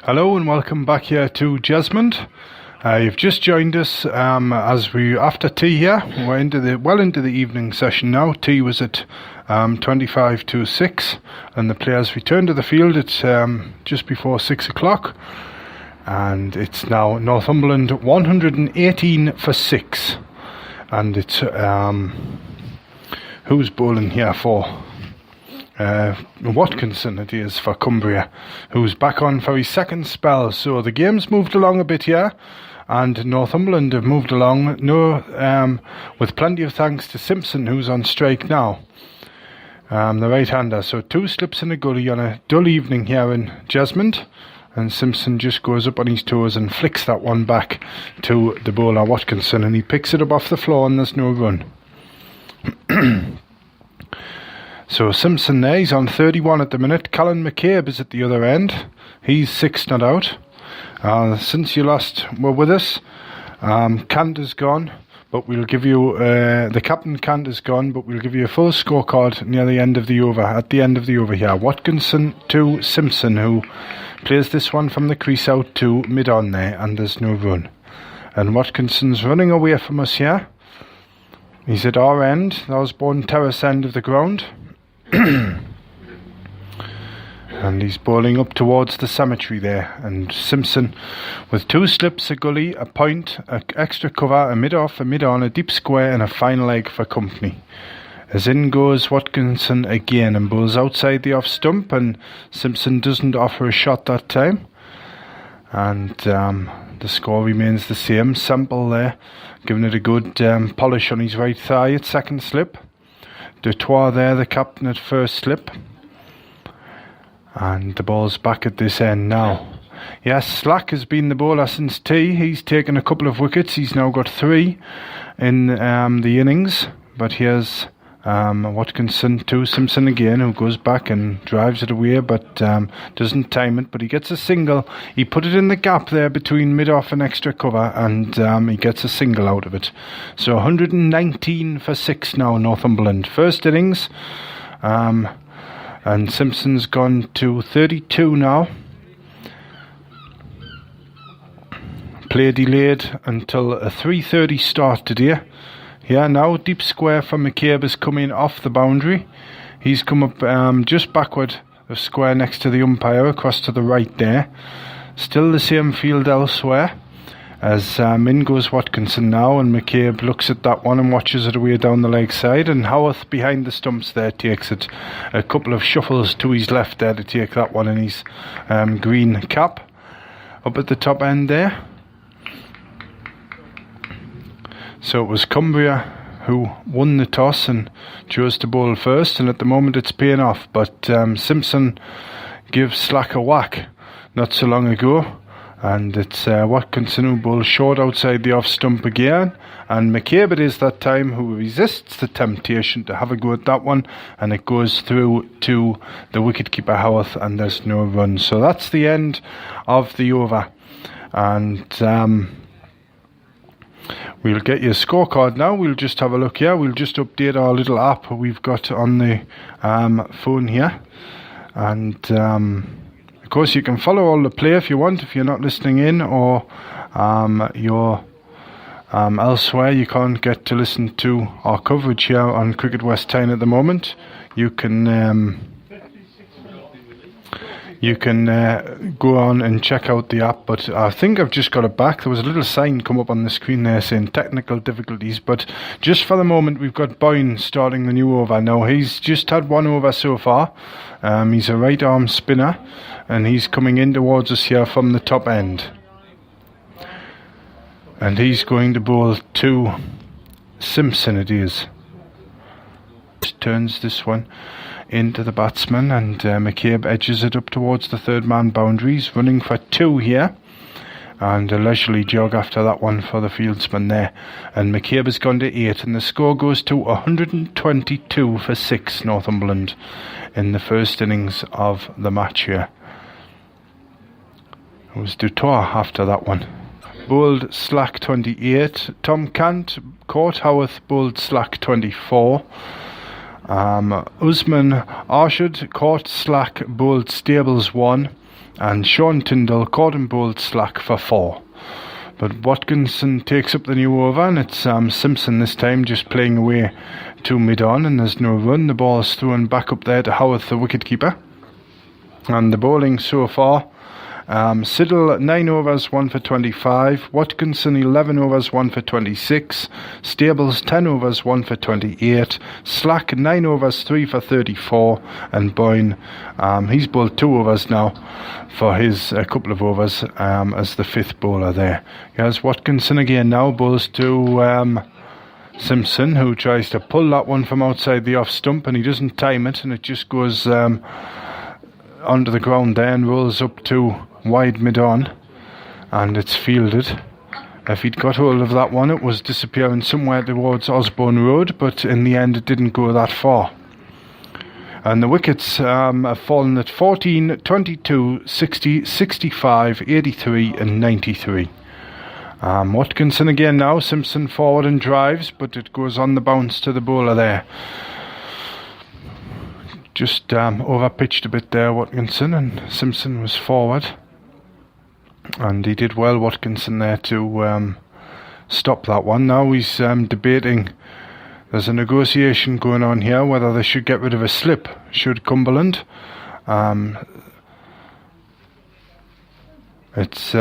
Hello and welcome back here to Jesmond. You've just joined us as we after tea here. We're into the evening session now. Tea was at 25 to 6 and the players returned to the field at just before 6 o'clock, and it's now Northumberland 118 for 6, and it's who's bowling here for? Watkinson it is for Cumbria, who's back on for his second spell. So the game's moved along a bit here, and Northumberland have moved along with plenty of thanks to Simpson, who's on strike now, the right-hander. So 2 slips in a gully on a dull evening here in Jesmond, and Simpson just goes up on his toes and flicks that one back to the bowler Watkinson, and he picks it up off the floor and there's no run. So Simpson there, he's on 31 at the minute. Callan McCabe is at the other end. He's 6 not out. Since you last were with us, Cant is gone, but we'll give you, the captain Cant is gone, but we'll give you a full scorecard near the end of the over, at the end of the over here. Watkinson to Simpson, who plays this one from the crease out to mid-on there, and there's no run. And Watkinson's running away from us here. He's at our end, the Osborne Terrace end of the ground. And he's bowling up towards the cemetery there, and Simpson with 2 slips, a gully, a point, a extra cover, a mid-off, a mid-on, a deep square and a fine leg for company. As in goes Watkinson again and bowls outside the off stump, and Simpson doesn't offer a shot that time, and the score remains the same. Semple there giving it a good polish on his right thigh at second slip. Dutoit there, the captain, at first slip. And the ball's back at this end now. Yes, Slack has been the bowler since tea. He's taken a couple of wickets. He's now got 3 in the innings. But here's Watkinson to Simpson again, who goes back and drives it away, but doesn't time it. But he gets a single. He put it in the gap there between mid-off and extra cover, and he gets a single out of it. So 119 for 6 now, Northumberland. First innings, and Simpson's gone to 32 now. Play delayed until a 3:30 start today. Yeah, now deep square for McCabe is coming off the boundary. He's come up just backward of square next to the umpire, across to the right there. Still the same field elsewhere. As in goes Watkinson now, and McCabe looks at that one and watches it away down the leg side, and Howarth behind the stumps there takes it. A couple of shuffles to his left there to take that one in his green cap. Up at the top end there. So it was Cumbria who won the toss and chose to bowl first, and at the moment it's paying off. But Simpson gives Slack a whack not so long ago, and it's Watkinson who bowls short outside the off stump again, and McCabe it is that time who resists the temptation to have a go at that one, and it goes through to the wicketkeeper Howarth, and there's no run. So that's the end of the over, and we'll get you a scorecard now. We'll just have a look here. We'll just update our little app we've got on the phone here. And of course you can follow all the play if you want, if you're not listening in, or you're elsewhere. You can't get to listen to our coverage here on Cricket West 10 at the moment. You can go on and check out the app, but I think I've just got it back. There was a little sign come up on the screen there saying technical difficulties, but just for the moment we've got Boyne starting the new over now. He's just had 1 over so far. He's a right arm spinner, and he's coming in towards us here from the top end, and he's going to bowl to Simpson it is. Turns this one into the batsman, and McCabe edges it up towards the third man boundaries, running for 2 here, and a leisurely jog after that one for the fieldsman there, and McCabe has gone to 8, and the score goes to 122 for 6 Northumberland in the first innings of the match here. It was Dutoit after that one. Bowled Slack 28, Tom Cant caught Howarth bowled Slack 24, Usman Arshad caught slack, bowled Stables 1, and Sean Tyndall caught and bowled slack for 4. But Watkinson takes up the new over, and it's Simpson this time just playing away to mid-on, and there's no run. The ball's thrown back up there to Howarth, the wicket-keeper. And the bowling so far, Siddle 9 overs 1 for 25, Watkinson 11 overs 1 for 26, Stables 10 overs 1 for 28, Slack 9 overs 3 for 34, and Boyne, he's bowled 2 overs now for his couple of overs as the 5th bowler there. Here's Watkinson again now, bowls to Simpson, who tries to pull that one from outside the off stump, and he doesn't time it, and it just goes onto the ground there and rolls up to wide mid-on, and it's fielded. If he'd got hold of that one, it was disappearing somewhere towards Osborne Road, but in the end it didn't go that far. And the wickets have fallen at 14, 22, 60, 65, 83 and 93. Watkinson again now, Simpson forward and drives, but it goes on the bounce to the bowler there. Just over-pitched a bit there, Watkinson, and Simpson was forward. And he did well, Watkinson, there to stop that one. Now he's debating, there's a negotiation going on here, whether they should get rid of a slip, should Cumberland. It's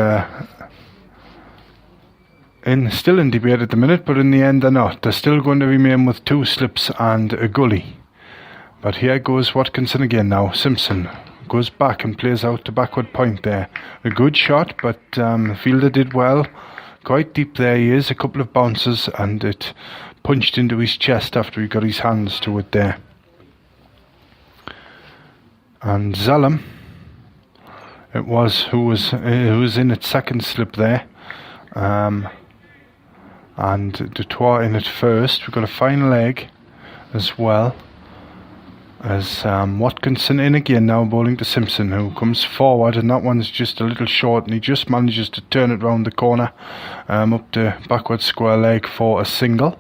still in debate at the minute, but in the end they're not. They're still going to remain with 2 slips and a gully. But here goes Watkinson again now. Simpson goes back and plays out to backward point there. A good shot, but the fielder did well. Quite deep there he is. A couple of bounces, and it punched into his chest after he got his hands to it there. And Zalem, it was who was in its second slip there. And Dutoit in at first. We've got a fine leg as well. As Watkinson in again now, bowling to Simpson, who comes forward, and that one's just a little short, and he just manages to turn it round the corner up to backward square leg for a single.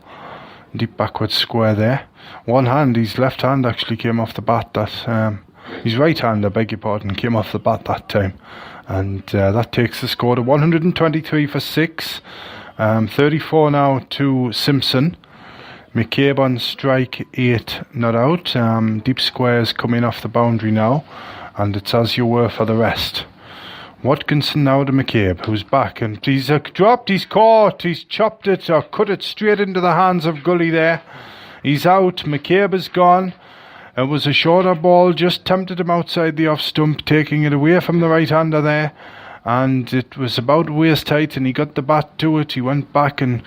Deep backward square there. One hand, his left hand actually came off the bat. His right hand, I beg your pardon, came off the bat that time. And that takes the score to 123 for 6. 34 now to Simpson. McCabe on strike, 8 not out. Deep squares coming off the boundary now, and it's as you were for the rest. Watkinson now to McCabe, who's back, and he's dropped, he's caught, he's chopped it or cut it straight into the hands of Gully there. He's out, McCabe is gone. It was a shorter ball, just tempted him outside the off stump, taking it away from the right hander there, and it was about waist height, and he got the bat to it. He went back and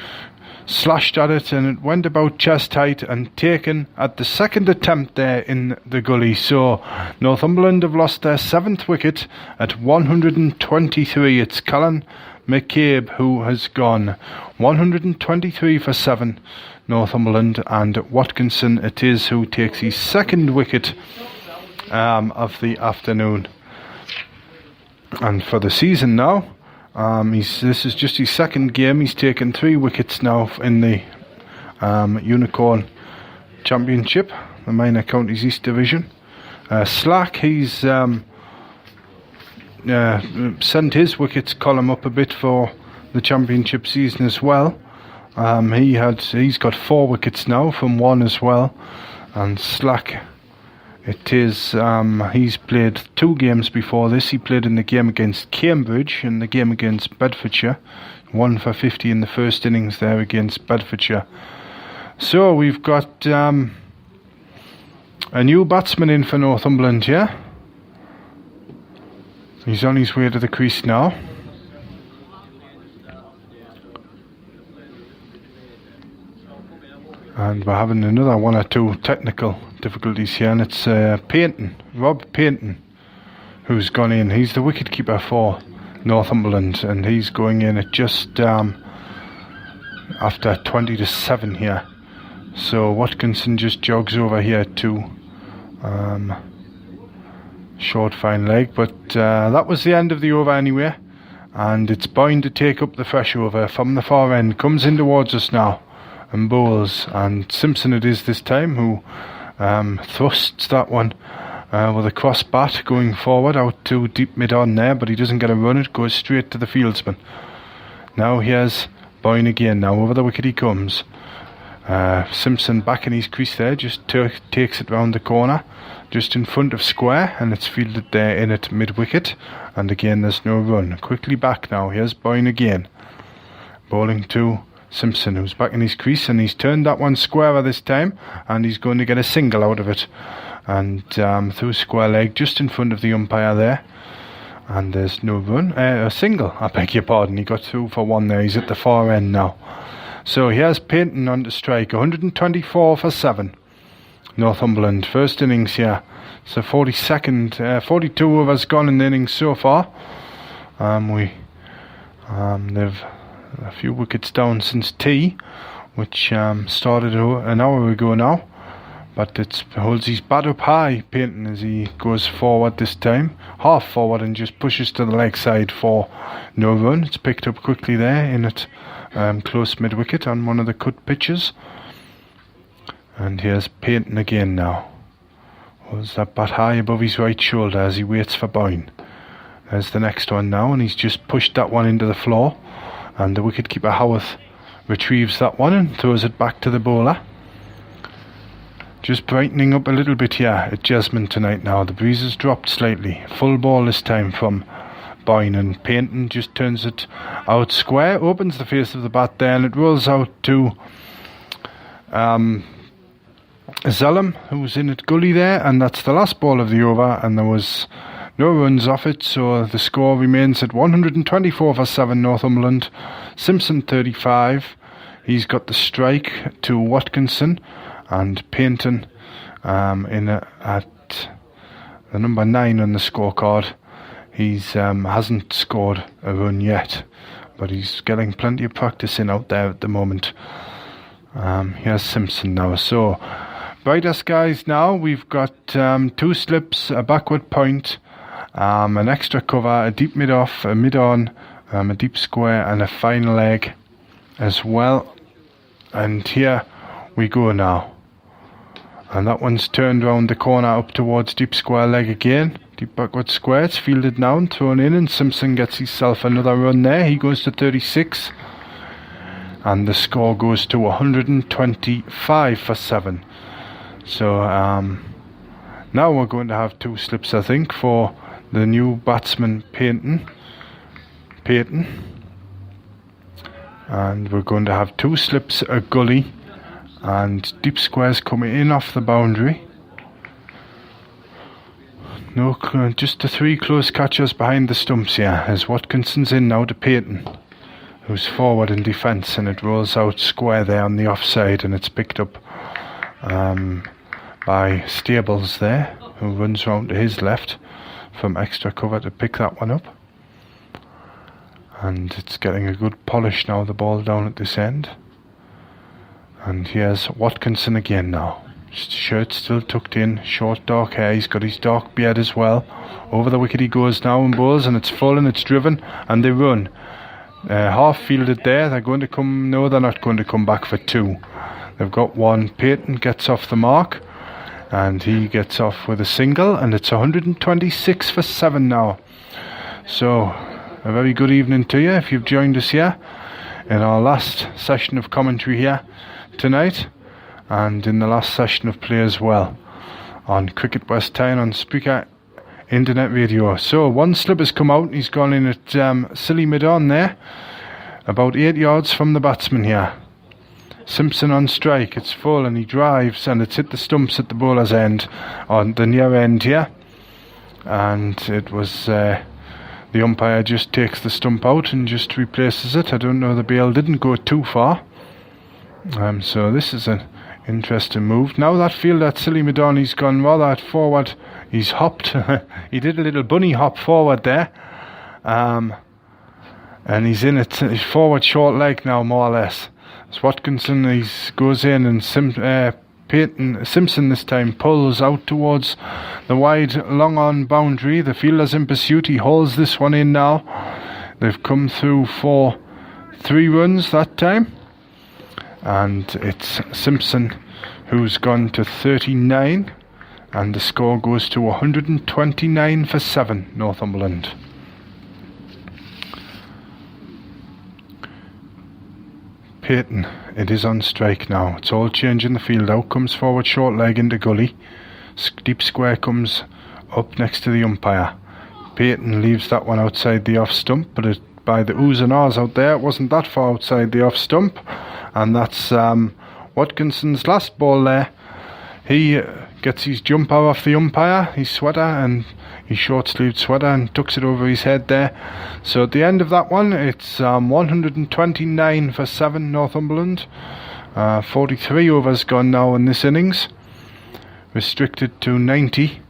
slashed at it, and it went about chest height and taken at the second attempt there in the gully. So Northumberland have lost their 7th wicket at 123. It's Callan McCabe who has gone. 123 for 7, Northumberland, and Watkinson it is who takes his 2nd wicket of the afternoon. And for the season now, this is just his 2nd game. He's taken 3 wickets now in the Unicorn Championship, the Minor Counties East Division. Slack, he's sent his wickets column up a bit for the Championship season as well. He's got 4 wickets now from 1 as well. And Slack, it is, he's played 2 games before this. He played in the game against Cambridge and the game against Bedfordshire. 1 for 50 in the first innings there against Bedfordshire. So we've got a new batsman in for Northumberland here. He's on his way to the crease now. And we're having another 1 or 2 technical difficulties here, and it's Payton, Rob Payton, who's gone in. He's the wicketkeeper for Northumberland, and he's going in at just after 20 to 7 here. So Watkinson just jogs over here to short fine leg, but that was the end of the over anyway, and it's Boyne to take up the fresh over from the far end. Comes in towards us now and bowls, and Simpson it is this time who thrusts that one with a cross bat going forward out to deep mid on there, but he doesn't get a run. It goes straight to the fieldsman. Now here's Boyne again. Now over the wicket he comes. Simpson back in his crease there, just takes it round the corner, just in front of square, and it's fielded there in at mid-wicket, and again there's no run. Quickly back now, here's Boyne again, bowling to Simpson, who's back in his crease, and he's turned that one squarer this time, and he's going to get a single out of it, and through square leg, just in front of the umpire there, and there's no run, a single, I beg your pardon. He got through for one there. He's at the far end now. So here's Payton on to strike, 124 for 7. Northumberland, first innings here. So 42 overs gone in the innings so far. They've a few wickets down since tea, which started an hour ago now. But it holds his bat up high, Payton, as he goes forward this time. Half forward and just pushes to the leg side for no run. It's picked up quickly there in at close mid-wicket on one of the cut pitches. And here's Payton again now. Holds that bat high above his right shoulder as he waits for Boyne. There's the next one now, and he's just pushed that one into the floor. And the wicketkeeper Howarth retrieves that one and throws it back to the bowler. Just brightening up a little bit here at Jesmond tonight now. The breeze has dropped slightly. Full ball this time from Boyne, and Payton just turns it out square, opens the face of the bat there, and it rolls out to Zellum, who's in at gully there, and that's the last ball of the over, and there was no runs off it, so the score remains at 124 for 7 Northumberland. Simpson 35. He's got the strike to Watkinson, and Payton at the number 9 on the scorecard. He's hasn't scored a run yet, but he's getting plenty of practice in out there at the moment. Here's Simpson now. So brighter skies now. We've got 2 slips, a backward point, an extra cover, a deep mid off, a mid on, a deep square, and a final leg as well. And here we go now. And that one's turned round the corner up towards deep square leg again. Deep backward square. It's fielded now and thrown in, and Simpson gets himself another run there. He goes to 36. And the score goes to 125 for 7. So now we're going to have 2 slips, I think, for the new batsman Payton. And we're going to have 2 slips, a gully, and deep squares coming in off the boundary. No, just the 3 close catchers behind the stumps here, as Watkinson's in now to Payton, who's forward in defence, and it rolls out square there on the offside, and it's picked up by Stables there, who runs round to his left from extra cover to pick that one up. And it's getting a good polish now, the ball down at this end. And here's Watkinson again now. Shirt still tucked in, short dark hair. He's got his dark beard as well. Over the wicket he goes now and bowls, and it's full and it's driven, and they run. Half fielded there. They're going to come. No, they're not going to come back for 2. They've got 1. Payton gets off the mark, and he gets off with a single, and it's 126 for 7 now. So a very good evening to you if you've joined us here in our last session of commentary here tonight, and in the last session of play as well on Cricket West Town on Spreaker Internet Radio. So 1 slip has come out, and he's gone in at silly mid on there, about 8 yards from the batsman here. Simpson on strike. It's full, and he drives, and it's hit the stumps at the bowler's end on the near end here, and it was the umpire just takes the stump out and just replaces it. I don't know, the bail didn't go too far. So this is an interesting move. Now that fielder at silly mid-on, he's gone rather forward. He's hopped. He did a little bunny hop forward there. And he's in it. He's forward short leg now, more or less. It's Watkinson, he goes in, and Simpson this time pulls out towards the wide long on boundary. The fielder's in pursuit. He hauls this one in now. They've come through for 3 runs that time. And it's Simpson who's gone to 39, and the score goes to 129 for 7, Northumberland. Peyton, it is on strike now. It's all changing the field. Out comes forward short leg into gully. Deep square comes up next to the umpire. Peyton leaves that one outside the off stump, but by the oohs and ahs out there, it wasn't that far outside the off stump. And that's Watkinson's last ball there. He gets his jumper off the umpire, his sweater, and his short-sleeved sweater, and tucks it over his head there. So at the end of that one, it's 129 for 7, Northumberland. 43 overs gone now in this innings. Restricted to 90.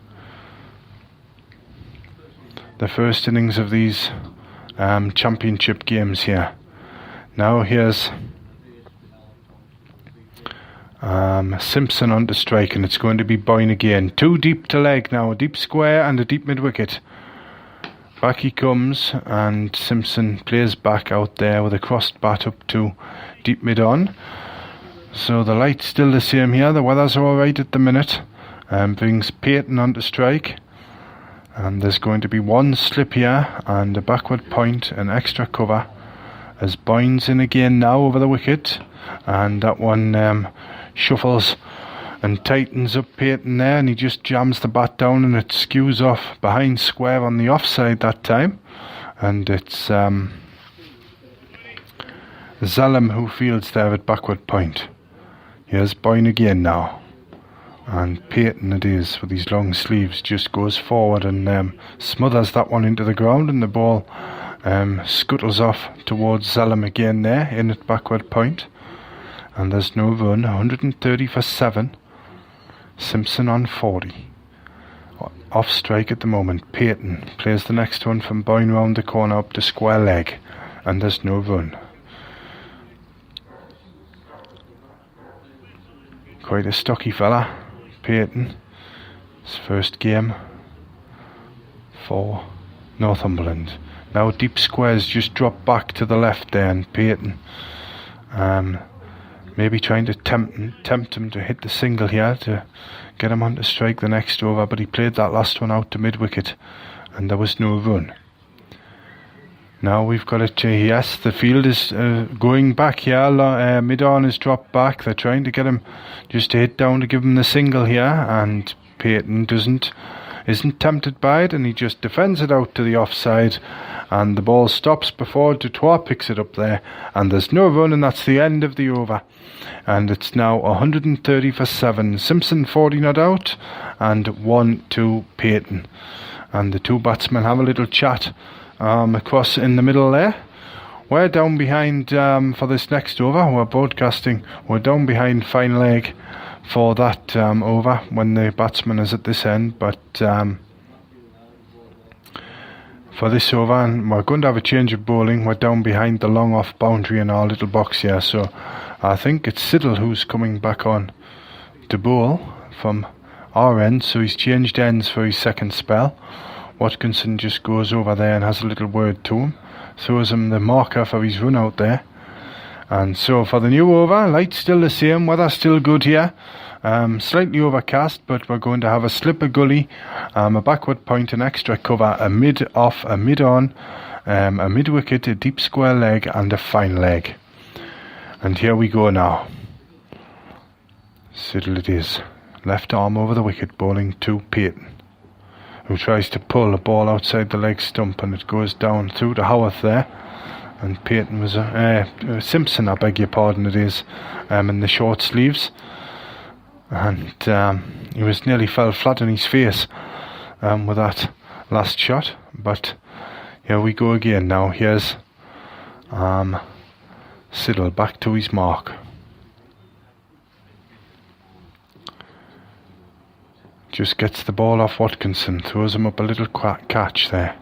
The first innings of these championship games here. Now here's Simpson on to strike, and it's going to be Boyne again. 2 deep to leg now, a deep square and a deep mid-wicket. Back he comes, and Simpson plays back out there with a crossed bat up to deep mid-on. So the light's still the same here, the weather's alright at the minute. Brings Peyton on to strike. And there's going to be 1 slip here, and a backward point, an extra cover. As Boyne's in again now over the wicket, and that one shuffles and tightens up Peyton there, and he just jams the bat down, and it skews off behind square on the offside that time. And it's Zalem who fields there at backward point. Here's Boyne again now. And Peyton it is, with his long sleeves, just goes forward and smothers that one into the ground, and the ball scuttles off towards Zalem again there, in at backward point. And there's no run, 130 for 7. Simpson on 40. Off strike at the moment. Peyton plays the next one from Boyne round the corner up to square leg, and there's no run. Quite a stocky fella, Peyton. His first game for Northumberland. Now deep squares just drop back to the left there, and Peyton maybe trying to tempt him to hit the single here to get him on to strike the next over, but he played that last one out to mid-wicket, and there was no run. Now we've got it to, yes, the field is going back here. Mid-on is dropped back. They're trying to get him just to hit down to give him the single here, and Peyton isn't tempted by it, and he just defends it out to the offside, and the ball stops before Dutoit picks it up there, and there's no run, and that's the end of the over. And it's now 130 for 7. Simpson 40 not out, and 1 to Peyton. And the two batsmen have a little chat across in the middle there. We're down behind for this next over. We're broadcasting. We're down behind fine leg for that over when the batsman is at this end. But for this over, and we're going to have a change of bowling. We're down behind the long off boundary in our little box here. So I think it's Siddle who's coming back on to bowl from our end. So he's changed ends for his second spell. Watkinson just goes over there and has a little word to him, throws him the marker for his run out there. And so for the new over, light's still the same, weather still good here, slightly overcast, but we're going to have a slip of gully, a backward point, an extra cover, a mid off, a mid on, a mid wicket, a deep square leg, and a fine leg. And here we go now. Siddle it is, left arm over the wicket, bowling to Peyton, who tries to pull a ball outside the leg stump, and it goes down through to Howarth there. And Peyton was Simpson, I beg your pardon, it is, in the short sleeves, and he was nearly fell flat on his face with that last shot. But here we go again now. Here's Siddle back to his mark. Just gets the ball off Watkinson, throws him up a little catch there.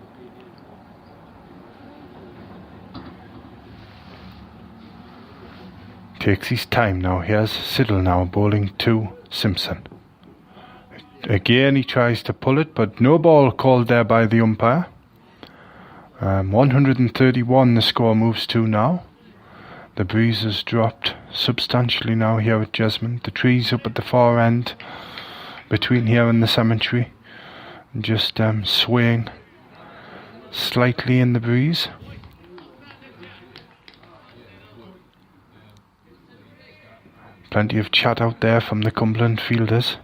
Takes his time now. Here's Siddle now bowling to Simpson. Again he tries to pull it, but no ball called there by the umpire. 131 the score moves to now. The breeze has dropped substantially now here at Jesmond. The trees up at the far end, between here and the cemetery, just swaying slightly in the breeze. Plenty of chat out there from the Cumberland fielders.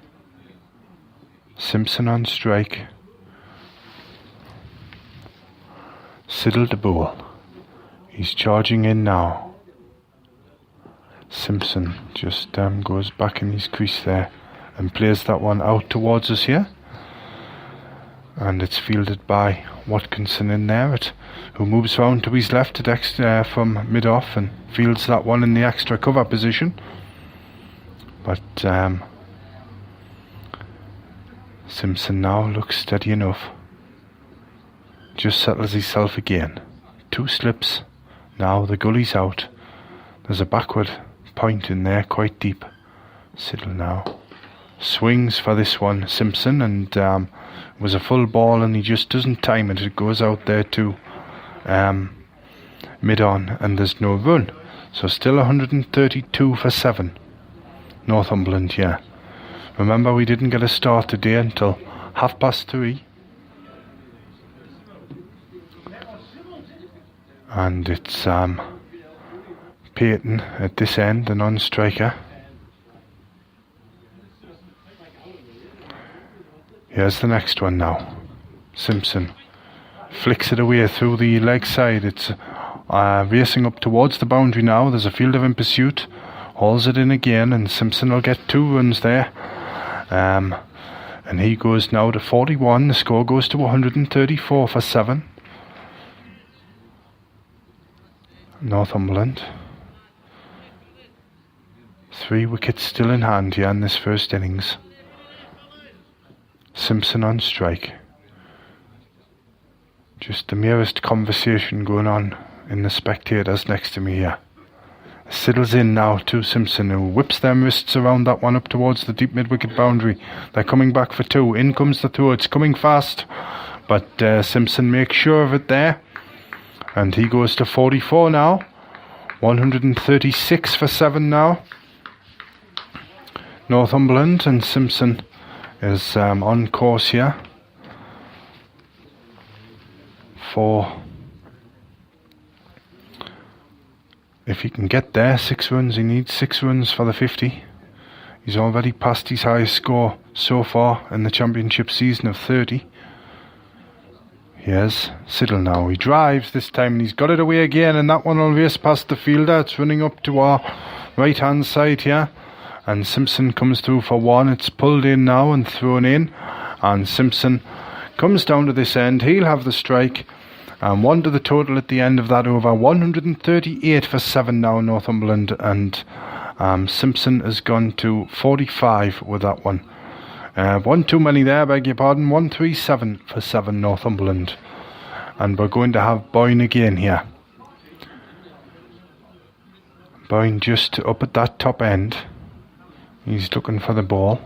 Simpson on strike. Siddle to bowl. He's charging in now. Simpson just goes back in his crease there and plays that one out towards us here. And it's fielded by Watkinson in there, who moves round to his left from mid-off and fields that one in the extra cover position. But Simpson now looks steady enough. Just settles himself again. 2 slips. Now the gully's out. There's a backward point in there, quite deep. Siddle now. Swings for this one, Simpson, and it was a full ball and he just doesn't time it. It goes out there to mid-on and there's no run. So still 132 for 7. Northumberland here. Remember, we didn't get a start today until 3:30. And it's Peyton at this end, the non-striker. Here's the next one now. Simpson flicks it away through the leg side. It's racing up towards the boundary now. There's a fielder in pursuit. Hauls it in again, and Simpson will get 2 runs there. And he goes now to 41. The score goes to 134 for 7. Northumberland. 3 wickets still in hand here in this first innings. Simpson on strike. Just the merest conversation going on in the spectators next to me here. Siddles in now to Simpson, who whips them wrists around that one up towards the deep mid-wicket boundary. They're coming back for 2. In comes the throw. It's coming fast, but Simpson makes sure of it there. And he goes to 44 now. 136 for 7 now. Northumberland, and Simpson is on course here for, if he can get there, 6 runs. He needs 6 runs for the 50. He's already passed his highest score so far in the championship season of 30. Here's Siddle now. He drives this time and he's got it away again, and that one will race past the fielder. It's running up to our right hand side here, and Simpson comes through for 1. It's pulled in now and thrown in, and Simpson comes down to this end. He'll have the strike, and 1 to the total at the end of that over. 138 for 7 now, Northumberland, and Simpson has gone to 45 with that one. 1 too many there, beg your pardon. 137 for 7, Northumberland. And we're going to have Boyne again here. Boyne just up at that top end. He's looking for the ball.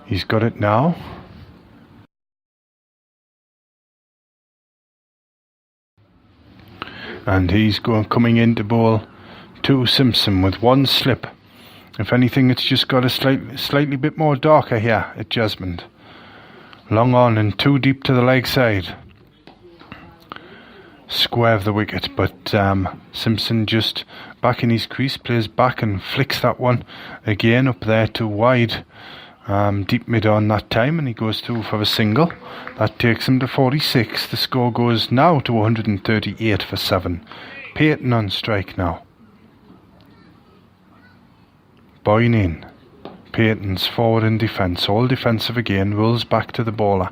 He's got it now. And he's coming in to bowl to Simpson with 1 slip. If anything, it's just got a slightly bit more darker here at Jesmond. Long on and 2 deep to the leg side. Square of the wicket, but Simpson just back in his crease, plays back and flicks that one again up there to wide, deep mid on that time, and he goes through for a single. That takes him to 46. The score goes now to 138 for 7. Peyton on strike now. Boyne in. Peyton's forward in defence, all defensive again, rolls back to the bowler.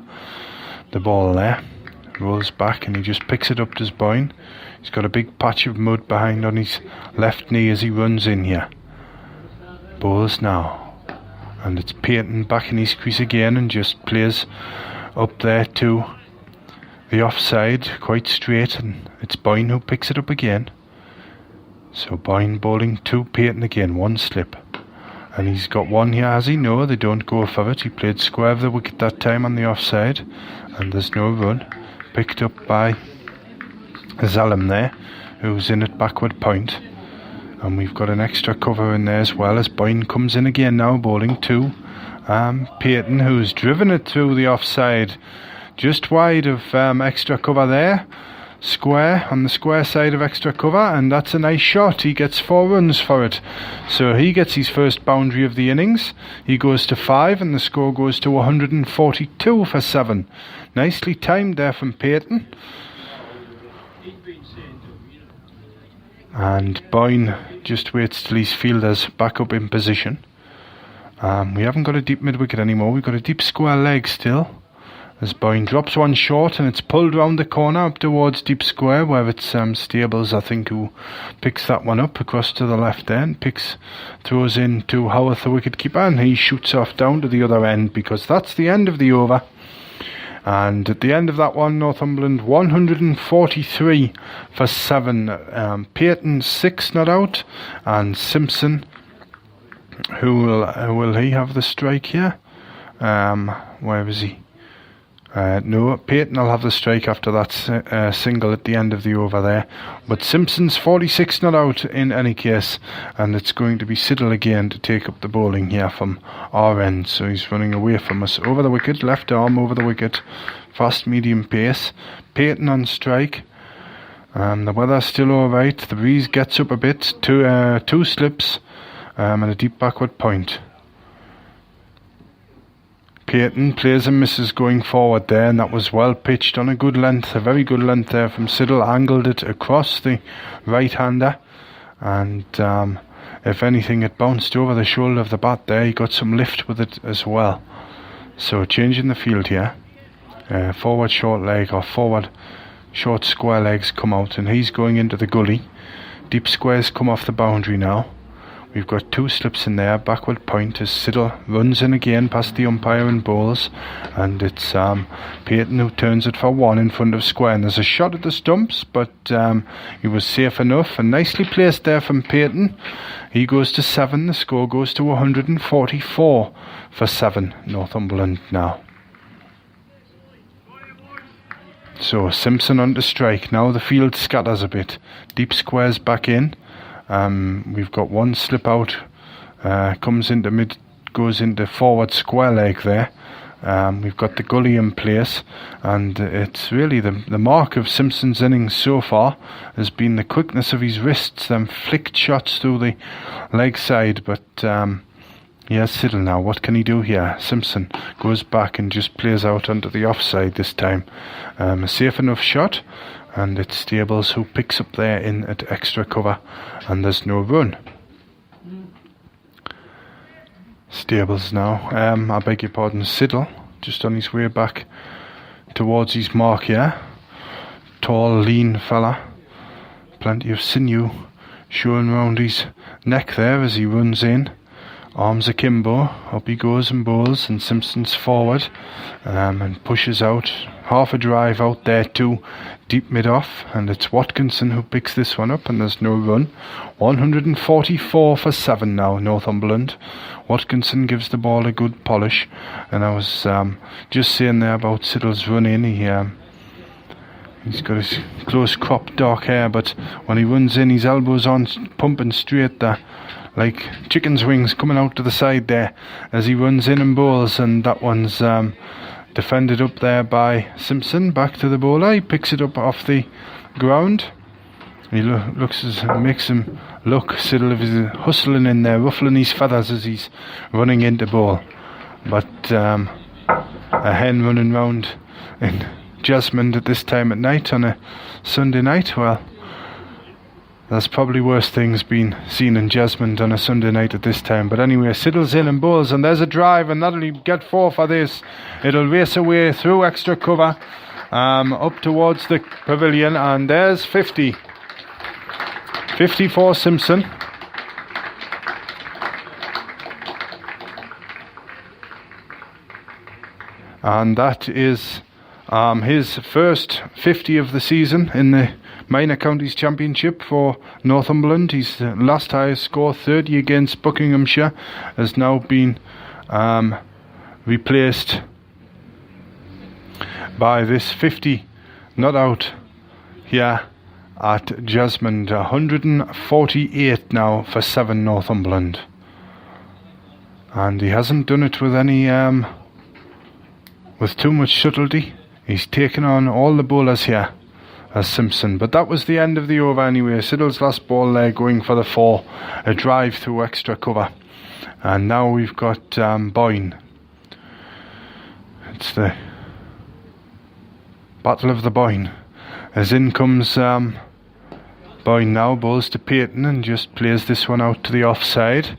The ball there. Rolls back and he just picks it up to Boyne. He's got a big patch of mud behind on his left knee as he runs in here. Bowls now. And it's Peyton back in his crease again and just plays up there to the offside, quite straight, and it's Boyne who picks it up again. So Boyne bowling to Peyton again, 1 slip. And he's got 1 here, has he? No, they don't go for it. He played square of the wicket that time on the offside, and there's no run. picked up by Zalem there, who's in at backward point. And we've got an extra cover in there as well as Boyne comes in again now, bowling to Peyton, who's driven it through the offside, just wide of extra cover there. Square on the square side of extra cover, and that's a nice shot. He gets 4 runs for it, so he gets his first boundary of the innings. He goes to 5 and the score goes to 142 for 7. Nicely timed there from Peyton. And Boyne just waits till his fielders back up in position. We haven't got a deep mid wicket anymore, we've got a deep square leg still. As Boyne drops one short and it's pulled round the corner up towards deep square, where it's Stables, I think, who picks that one up across to the left end, throws in to Howarth, the wicket keeper, and he shoots off down to the other end, because that's the end of the over. And at the end of that one, Northumberland 143 for 7. Peyton 6 not out, and Simpson, who will he have the strike here? Where is he? No, Peyton will have the strike after that single at the end of the over there. But Simpson's 46 not out in any case, and it's going to be Siddle again to take up the bowling here from our end. So he's running away from us. Over the wicket, left arm over the wicket, fast medium pace. Peyton on strike. The weather's still alright. The breeze gets up a bit. Two slips and a deep backward point. Peyton plays and misses going forward there, and that was well pitched on a good length, a very good length there from Siddle. Angled it across the right-hander, and if anything, it bounced over the shoulder of the bat there. He got some lift with it as well. So changing the field here. Forward short leg, or forward short square legs come out, and he's going into the gully. Deep squares come off the boundary now. We've got 2 slips in there, backward point as Siddle runs in again past the umpire and bowls, and it's Peyton who turns it for 1 in front of square, and there's a shot at the stumps, but he was safe enough, and nicely placed there from Peyton. He goes to 7, the score goes to 144 for 7, Northumberland now. So Simpson on to strike, now the field scatters a bit, deep squares back in. We've got 1 slip out, comes into mid, goes into forward square leg there. We've got the gully in place, and it's really the mark of Simpson's innings so far has been the quickness of his wrists, them flicked shots through the leg side. But yes, Siddle now, what can he do here? Simpson goes back and just plays out onto the offside this time. A safe enough shot, and it's Stables who picks up there in at extra cover, and there's no run. Stables now, I beg your pardon, Siddle, just on his way back towards his mark here. Tall, lean fella, plenty of sinew showing round his neck there as he runs in. Arms akimbo, up he goes and bowls, and Simpson's forward and pushes out. Half a drive out there too, deep mid off, and it's Watkinson who picks this one up, and there's no run. 144 for 7 now, Northumberland. Watkinson gives the ball a good polish, and I was just saying there about Siddle's run in. He's got his close cropped dark hair, but when he runs in, his elbows on, pumping straight there, like chicken's wings coming out to the side there as he runs in and bowls, and that one's defended up there by Simpson. Back to the bowler, he picks it up off the ground. He makes him look. Siddle is hustling in there, ruffling his feathers as he's running into bowl. But a hen running round in Jesmond at this time at night on a Sunday night, well, there's probably worse things being seen in Jesmond on a Sunday night at this time. But anyway, Siddle's in and bowls, and there's a drive, and that'll get 4 for this. It'll race away through extra cover up towards the pavilion, and there's 50. 50 for Simpson. And that is his first 50 of the season in the Minor Counties Championship for Northumberland. His last highest score, 30 against Buckinghamshire, has now been replaced by this 50 not out here at Jesmond. 148 now for 7 Northumberland. And he hasn't done it with any with too much subtlety. He's taken on all the bowlers here as Simpson. But that was the end of the over anyway. Siddle's last ball there going for the 4. A drive through extra cover. And now we've got Boyne. It's the Battle of the Boyne. As in comes Boyne now, bowls to Peyton and just plays this one out to the offside.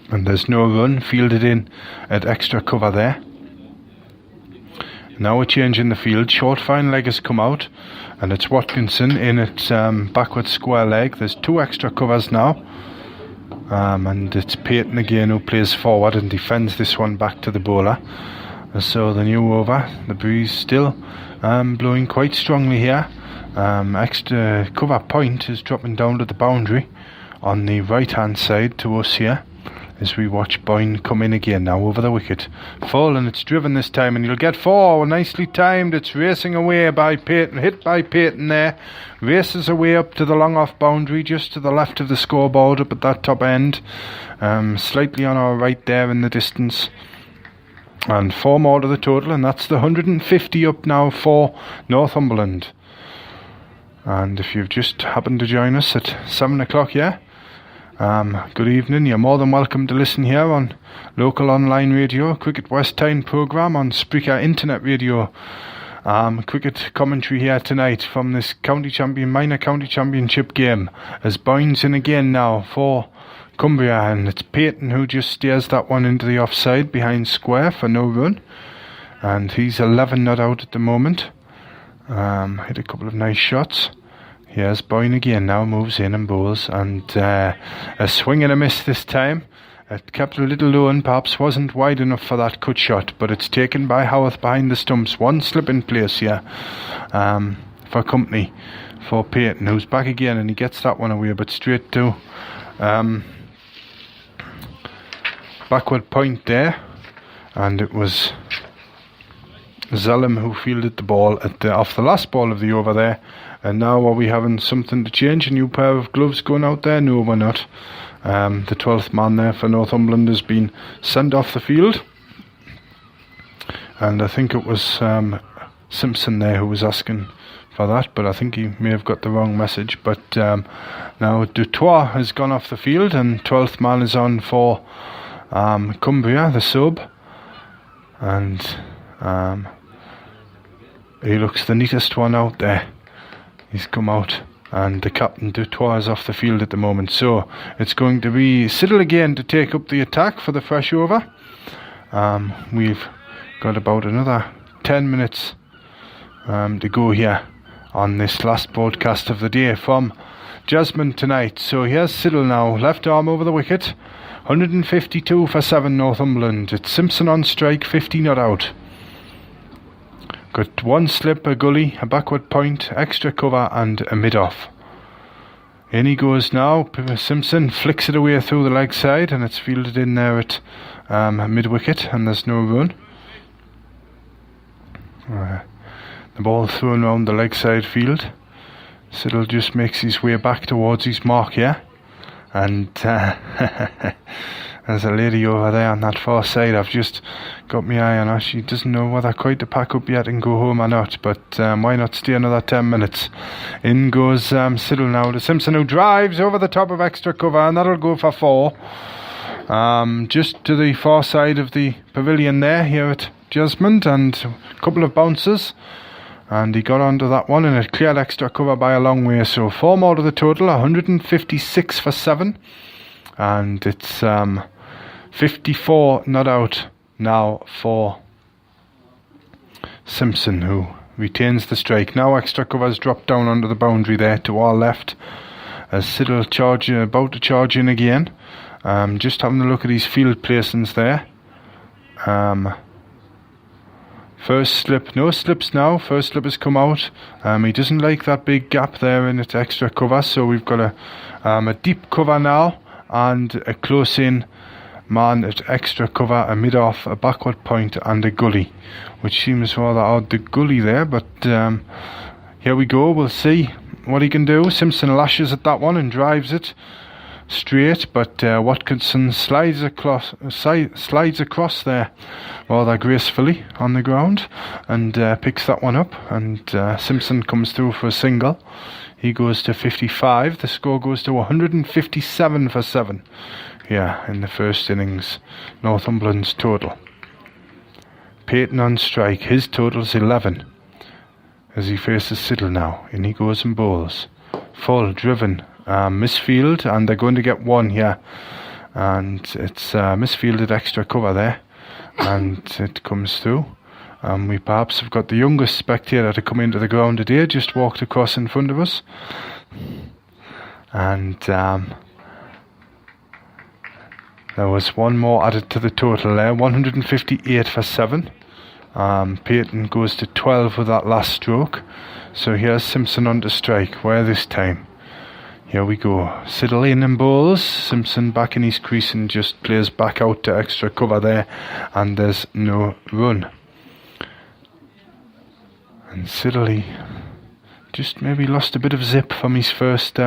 And there's no run, fielded in at extra cover there. Now a change in the field. Short fine leg has come out, and it's Watkinson in at backward square leg. There's 2 extra covers now, and it's Peyton again who plays forward and defends this one back to the bowler. So the new over, the breeze still blowing quite strongly here. Extra cover point is dropping down to the boundary on the right hand side to us here, as we watch Boyne come in again now over the wicket. Full, and it's driven this time, and you'll get 4. Nicely timed. It's racing away by Peyton. Hit by Peyton there. Races away up to the long off boundary, just to the left of the scoreboard, up at that top end. Slightly on our right there in the distance. And 4 more to the total, and that's the 150 up now for Northumberland. And if you've just happened to join us at 7 o'clock here, good evening. You're more than welcome to listen here on local online radio, Cricket West Tyne programme on Spreaker Internet Radio. Cricket commentary here tonight from this minor county championship game, as Boyne's in again now for Cumbria, and it's Peyton who just steers that one into the offside behind square for no run, and he's 11 not out at the moment. Hit a couple of nice shots. Here's Boyne again now, moves in and bowls, and a swing and a miss this time. It kept a little low and perhaps wasn't wide enough for that cut shot, but it's taken by Howarth behind the stumps. 1 slip in place here for company for Peyton, who's back again, and he gets that one away, but straight to backward point there, and it was Zellum who fielded the ball off the last ball of the over there. And now are we having something to change? A new pair of gloves going out there? No, we're not. The 12th man there for Northumberland has been sent off the field. And I think it was Simpson there who was asking for that, but I think he may have got the wrong message. But now Dutoit has gone off the field, and 12th man is on for Cumbria, the sub. And he looks the neatest one out there. He's come out, and the captain Dutoit is off the field at the moment. So it's going to be Siddle again to take up the attack for the fresh over. We've got about another 10 minutes to go here on this last broadcast of the day from Jesmond tonight. So here's Siddle now, left arm over the wicket. 152 for 7 Northumberland. It's Simpson on strike, 50 not out. Got 1 slip, a gully, a backward point, extra cover, and a mid-off. In he goes now. Simpson flicks it away through the leg side, and it's fielded in there at mid-wicket, and there's no run. The ball thrown around the leg side field. Siddle just makes his way back towards his mark here. And there's a lady over there on that far side. I've just got my eye on her. She doesn't know whether quite to pack up yet and go home or not, but why not stay another 10 minutes? In goes Siddle now to Simpson, who drives over the top of extra cover, and that'll go for 4. Just to the far side of the pavilion there here at Jesmond, and a couple of bounces, and he got onto that one, and it cleared extra cover by a long way. So 4 more to the total, 156 for 7, and it's 54 not out now for Simpson, who retains the strike. Now extra cover's dropped down onto the boundary there to our left, as Siddle about to charge in again. Just having a look at his field placings there. First slip, no slips now. First slip has come out. He doesn't like that big gap there in its extra cover, so we've got a deep cover now and a close in man at extra cover, a mid-off, a backward point and a gully, which seems rather odd, the gully there, but here we go. We'll see what he can do. Simpson lashes at that one and drives it straight, but Watkinson slides across there rather gracefully on the ground and picks that one up, and Simpson comes through for a single. He goes to 55. The score goes to 157 for 7. Yeah, in the first innings, Northumberland's total. Peyton on strike. His total's 11 as he faces Siddle now. In he goes and bowls. Full, driven, misfield, and they're going to get one here. And it's misfielded extra cover there. And it comes through. We perhaps have got the youngest spectator to come into the ground today, just walked across in front of us. And there was one more added to the total there, 158 for 7. Peyton goes to 12 with that last stroke. So here's Simpson on to strike. Where this time? Here we go. Siddle in and bowls. Simpson back in his crease and just plays back out to extra cover there. And there's no run. And Siddle just maybe lost a bit of zip from his first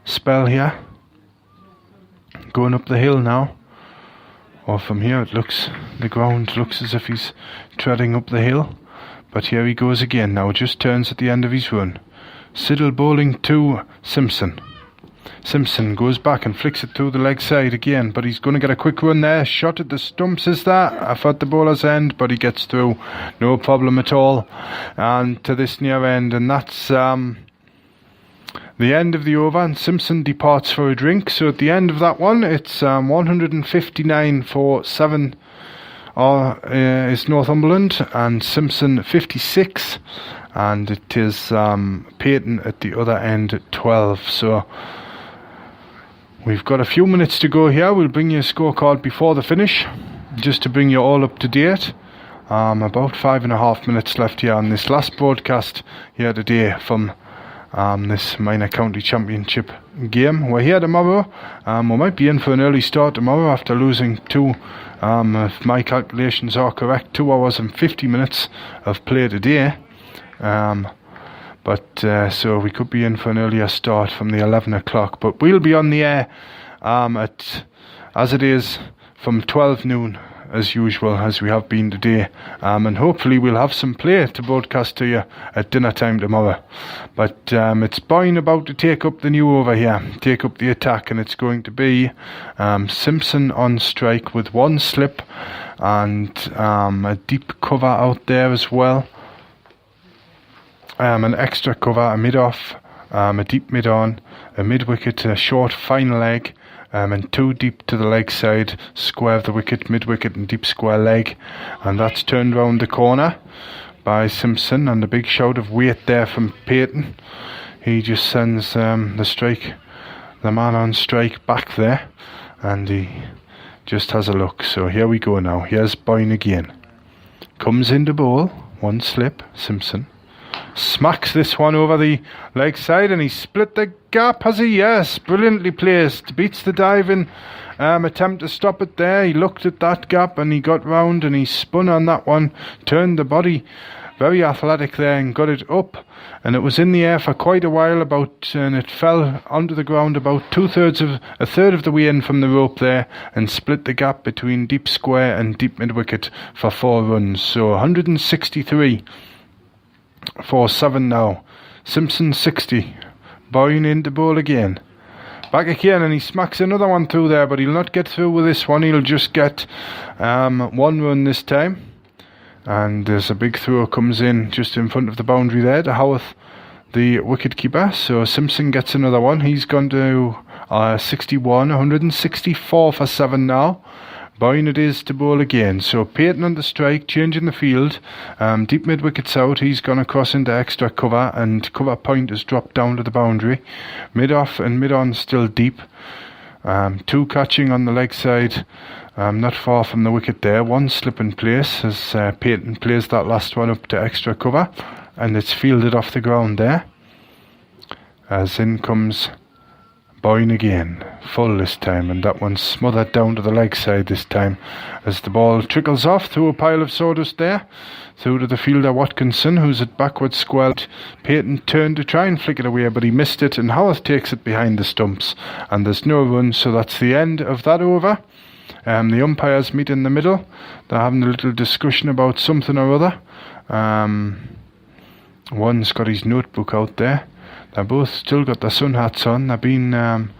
spell here. Going up the hill now. Or from here the ground looks as if he's treading up the hill. But here he goes again now, just turns at the end of his run. Siddle bowling to Simpson. Simpson goes back and flicks it through the leg side again, but he's going to get a quick run there. Shot at the stumps is that. I've at the bowler's end, but he gets through. No problem at all. And to this near end, and that's the end of the over, and Simpson departs for a drink. So at the end of that one, it's 159 for 7 is Northumberland, and Simpson 56. And it is Peyton at the other end at 12. So we've got a few minutes to go here. We'll bring you a scorecard before the finish, just to bring you all up to date. About 5.5 minutes left here on this last broadcast here today from this minor county championship game. We're here tomorrow. We might be in for an early start tomorrow after losing 2, if my calculations are correct, 2 hours and 50 minutes of play today. So we could be in for an earlier start from the 11 o'clock, but we'll be on the air as it is from 12 noon as usual, as we have been today, and hopefully we'll have some play to broadcast to you at dinner time tomorrow. But it's Boyne about to take up the new over here, take up the attack, and it's going to be Simpson on strike with 1 slip and a deep cover out there as well. An extra cover, a mid-off, a deep mid-on, a mid-wicket, a short fine leg, and 2 deep to the leg side, square of the wicket, mid-wicket and deep square leg. And that's turned round the corner by Simpson, and a big shout of weight there from Peyton. He just sends the man on strike back there, and he just has a look. So here we go now. Here's Boyne again. Comes in to bowl, 1 slip, Simpson. Smacks this one over the leg side, and he split the gap, has he? Yes, brilliantly placed. Beats the diving attempt to stop it there. He looked at that gap and he got round and he spun on that one, turned the body, very athletic there, and got it up. And it was in the air for quite a while, and it fell onto the ground about a third of the way in from the rope there, and split the gap between deep square and deep mid-wicket for 4 runs. So 163 for 7 now. Simpson 60. Boyne in to bowl again. Back again, and he smacks another one through there, but he'll not get through with this one. He'll just get 1 run this time. And there's a big throw comes in just in front of the boundary there to Howarth, the wicket keeper. So Simpson gets another one. He's gone to 61, 164 for 7 now. Boyne it is to bowl again. So Peyton on the strike, changing the field. Deep mid-wicket's out. He's gone across into extra cover, and cover point has dropped down to the boundary. Mid-off and mid-on still deep. 2 catching on the leg side, not far from the wicket there. 1 slip in place as Peyton plays that last one up to extra cover, and it's fielded off the ground there. As in comes Boyne again, full this time, and that one's smothered down to the leg side this time as the ball trickles off through a pile of sawdust there, through to the fielder Watkinson, who's at backward square. Peyton turned to try and flick it away, but he missed it, and Howarth takes it behind the stumps, and there's no run, so that's the end of that over. The umpires meet in the middle. They're having a little discussion about something or other. One's got his notebook out there. They're both still got their sun hats on. They've been on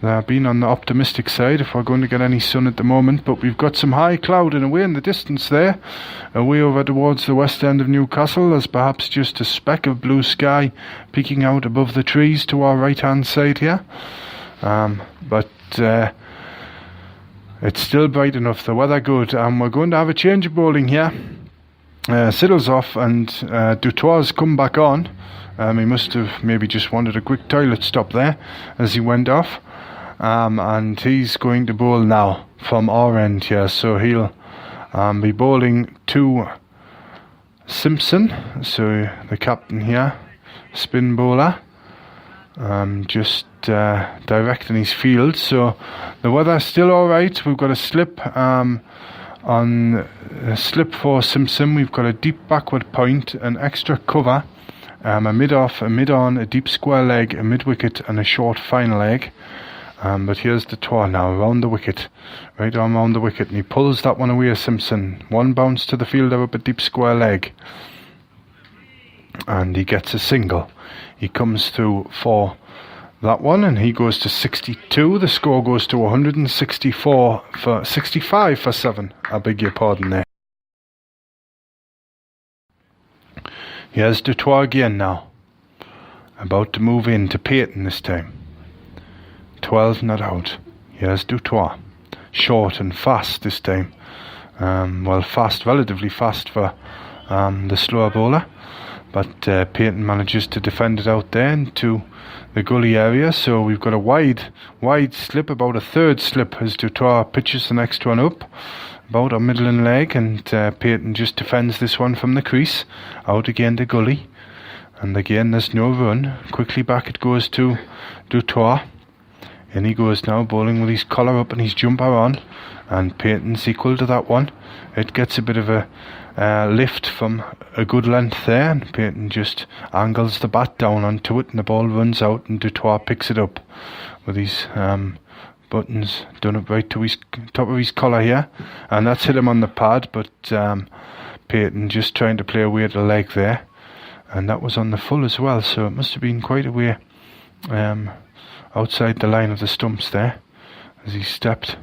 the optimistic side if we're going to get any sun at the moment, but we've got some high clouding away in the distance there, away over towards the west end of Newcastle. There's perhaps just a speck of blue sky peeking out above the trees to our right hand side here, but it's still bright enough, the weather good, and we're going to have a change of bowling here. Siddle's off and Dutoit's come back on. He must have maybe just wanted a quick toilet stop there as he went off. And he's going to bowl now from our end here. So he'll be bowling to Simpson. So the captain here, spin bowler, just directing his field. So the weather's still alright. We've got a slip on a slip for Simpson. We've got a deep backward point, an extra cover, a mid-off, a mid-on, a deep square leg, a mid-wicket and a short fine leg. But here's Dutoit now, round the wicket, right arm round the wicket, and he pulls that one away, Simpson. One bounce to the fielder up a deep square leg, and he gets a single. He comes through for that one, and he goes to 62. The score goes to 65 for 7. I beg your pardon there. Here's Dutoit again now, about to move in to Peyton this time. 12 not out. Here's Dutoit, short and fast this time. Fast, relatively fast for the slower bowler, but Peyton manages to defend it out there into the gully area. So we've got a wide slip, about a third slip, as Dutoit pitches the next one up about a middling leg, and Peyton just defends this one from the crease out again to gully, and again there's no run. Quickly back it goes to Dutoit. In he goes now, bowling with his collar up and his jumper on, and Peyton's equal to that one. It gets a bit of a lift from a good length there, and Peyton just angles the bat down onto it, and the ball runs out, and Dutoit picks it up with his buttons done up right to his top of his collar here, and that's hit him on the pad, but Peyton just trying to play away to the leg there, and that was on the full as well, so it must have been quite a way outside the line of the stumps there as he stepped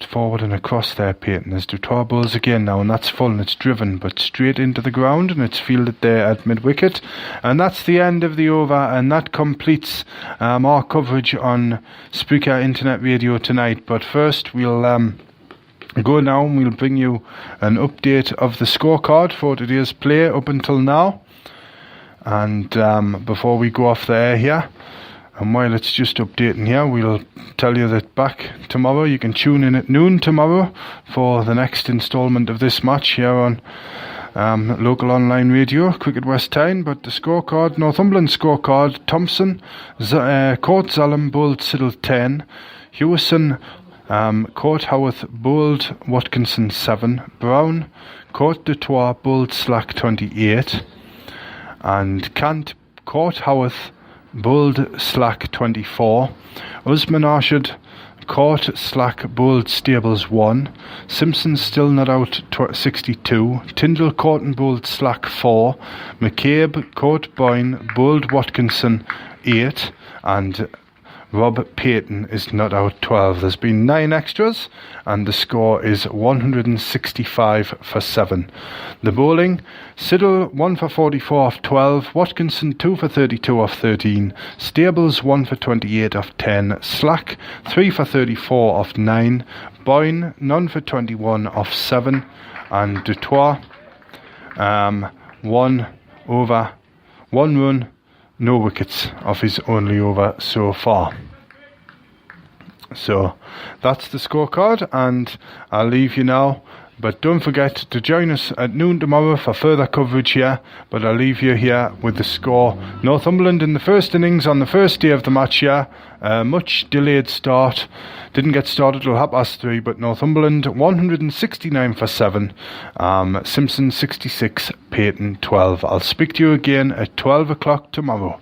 forward and across there, Peyton, as Dutoit bowls again now, and that's full, and it's driven but straight into the ground, and it's fielded there at mid-wicket. And that's the end of the over, and that completes our coverage on Spreaker Internet Radio tonight. But first we'll go now and we'll bring you an update of the scorecard for today's play up until now. And before we go off the air here, and while it's just updating here, we'll tell you that back tomorrow, you can tune in at noon tomorrow for the next instalment of this match here on local online radio, Cricket West Tyne. But the scorecard, Northumberland scorecard: Thompson, Court Zalem bowled Siddle 10, Hewison, Court Howarth bowled Watkinson 7, Brown, Court Dutoit bowled Slack 28, and Cant, Court Howarth bowled Slack 24, Usman Arshad, Court Slack bowled Stables 1, Simpson still not out 62, Tyndall Courton bowled Slack 4, McCabe, Court Boyne bowled Watkinson 8, and Rob Peyton is not out 12. There's been 9 extras, and the score is 165 for 7. The bowling: Siddle 1 for 44 off 12, Watkinson 2 for 32 off 13, Stables 1 for 28 off 10, Slack 3 for 34 off 9, Boyne none for 21 off 7, and Dutoit 1 over, 1 run, no wickets off his only over so far. So that's the scorecard, and I'll leave you now But don't forget to join us at noon tomorrow for further coverage here. But I'll leave you here with the score. Northumberland in the first innings on the first day of the match here. Much delayed start. Didn't get started till 3:30, but Northumberland 169 for 7. Simpson 66, Peyton 12. I'll speak to you again at 12 o'clock tomorrow.